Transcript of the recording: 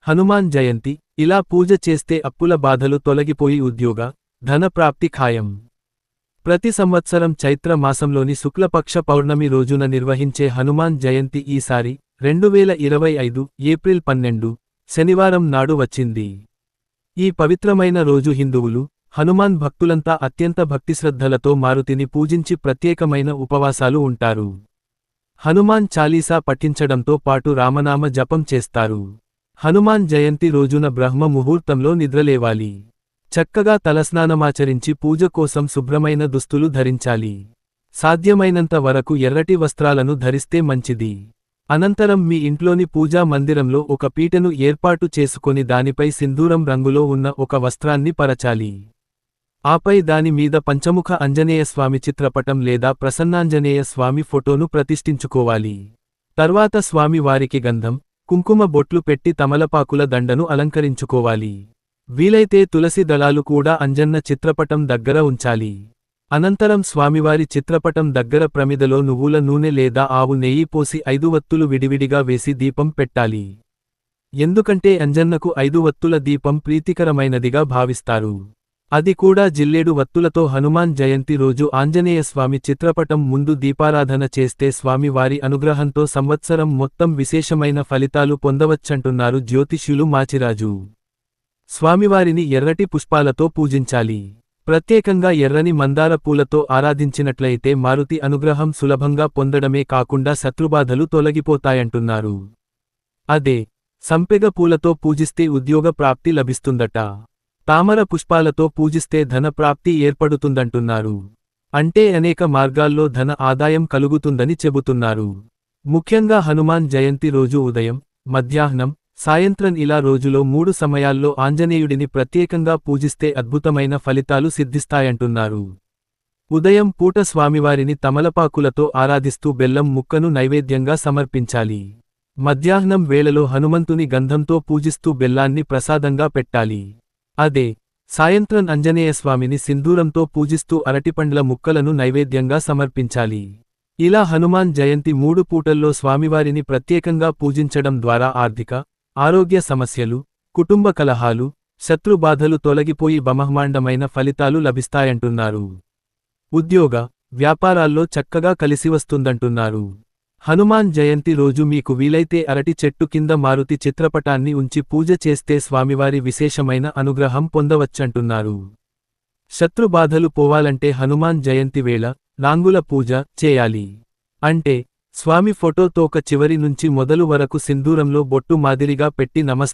హనుమాన్ జయంతి ఇలా పూజ చేస్తే అప్పుల బాధలు తొలగిపోయి ఉద్యోగ ధన ప్రాప్తి ఖాయం. ప్రతి సంవత్సరం చైత్ర మాసంలోని శుక్లపక్ష పౌర్ణమి రోజున నిర్వహించే హనుమాన్ జయంతి ఈసారి 2025 ఏప్రిల్ 12 శనివారం నాడు వచ్చింది. ఈ పవిత్రమైన రోజు హిందువులు, హనుమాన్ భక్తులంతా అత్యంత భక్తిశ్రద్ధలతో మారుతిని పూజించి ప్రత్యేకమైన ఉపవాసాలు ఉంటారు. హనుమాన్ చాలీసా పఠించడంతో పాటు రామనామ జపం చేస్తారు. హనుమాన్ జయంతి రోజున బ్రహ్మ ముహూర్తంలో నిద్రలేవాలి. చక్కగా తలస్నానమాచరించి పూజ కోసం శుభ్రమైన దుస్తులు ధరించాలి. సాధ్యమైనంత వరకు ఎర్రటి వస్త్రాలను ధరిస్తే మంచిది. అనంతరం మీ ఇంట్లోని పూజా మందిరంలో ఒక పీటను ఏర్పాటు చేసుకొని దానిపై సింధూరం రంగులో ఉన్న ఒక వస్త్రాన్ని పరచాలి. ఆపై దాని మీద పంచముఖ ఆంజనేయస్వామి చిత్రపటం లేదా ప్రసన్నాంజనేయ స్వామి ఫోటోను ప్రతిష్ఠించుకోవాలి. తర్వాత స్వామి వారికి గంధం, కుంకుమ బొట్లు పెట్టి తమలపాకుల దండను అలంకరించుకోవాలి. వీలైతే తులసి దళాలు కూడా అంజన్న చిత్రపటం దగ్గర ఉంచాలి. అనంతరం స్వామివారి చిత్రపటం దగ్గర ప్రమిదలో నువ్వుల నూనె లేదా ఆవు నెయ్యి పోసి 5 వత్తులు విడివిడిగా వేసి దీపం పెట్టాలి. ఎందుకంటే అంజన్నకు 5 వత్తుల దీపం ప్రీతికరమైనదిగా భావిస్తారు. అది కూడా జిల్లేడు వత్తులతో. హనుమాన్ జయంతి రోజు ఆంజనేయస్వామి చిత్రపటం ముందు దీపారాధన చేస్తే స్వామివారి అనుగ్రహంతో సంవత్సరం మొత్తం విశేషమైన ఫలితాలు పొందవచ్చంటున్నారు జ్యోతిష్యులు మాచిరాజు. స్వామివారిని ఎర్రటి పుష్పాలతో పూజించాలి. ప్రత్యేకంగా ఎర్రని మందార పూలతో ఆరాధించినట్లయితే మారుతి అనుగ్రహం సులభంగా పొందడమే కాకుండా శత్రుబాధలు తొలగిపోతాయంటున్నారు. అదే సంపెగ పూలతో పూజిస్తే ఉద్యోగ ప్రాప్తి లభిస్తుందట. తామర పుష్పాలతో పూజిస్తే ధన ప్రాప్తి ఏర్పడుతుందంటున్నారు. అంటే అనేక మార్గాల్లో ధన ఆదాయం కలుగుతుందని చెబుతున్నారు. ముఖ్యంగా హనుమాన్ జయంతి రోజు ఉదయం, మధ్యాహ్నం, సాయంత్రం ఇలా రోజులో 3 సమయాల్లో ఆంజనేయుడిని ప్రత్యేకంగా పూజిస్తే అద్భుతమైన ఫలితాలు సిద్ధిస్తాయంటున్నారు. ఉదయం పూట స్వామివారిని తమలపాకులతో ఆరాధిస్తూ బెల్లం ముక్కను నైవేద్యంగా సమర్పించాలి. మధ్యాహ్నం వేళలో హనుమంతుని గంధంతో పూజిస్తూ బెల్లాన్ని ప్రసాదంగా పెట్టాలి. అదే సాయంత్రం ఆంజనేయస్వామిని సింధూరంతో పూజిస్తూ అరటిపండ్ల ముక్కలను నైవేద్యంగా సమర్పించాలి. ఇలా హనుమాన్ జయంతి 3 పూటల్లో స్వామివారిని ప్రత్యేకంగా పూజించడం ద్వారా ఆర్థిక, ఆరోగ్య సమస్యలు, కుటుంబ కలహాలు, శత్రుబాధలు తొలగిపోయి బ్రహ్మాండమైన ఫలితాలు లభిస్తాయంటున్నారు. ఉద్యోగ, వ్యాపారాల్లో చక్కగా కలిసివస్తుందంటున్నారు. హనుమాన్ జయంతి రోజు మీకు వీలైతే అరటి చెట్టు కింద మారుతి చిత్రపటాన్ని ఉంచి పూజ చేస్తే స్వామివారి విశేషమైన అనుగ్రహం పొందవచ్చంటున్నారు. శత్రుబాధలు పోవాలంటే హనుమాన్ జయంతి వేళ నాంగుల పూజ చేయాలి. అంటే స్వామి ఫోటో తోక చివరి నుంచి మొదలు వరకు సింధూరంలో బొట్టు మాదిరిగా పెట్టి నమస్కారం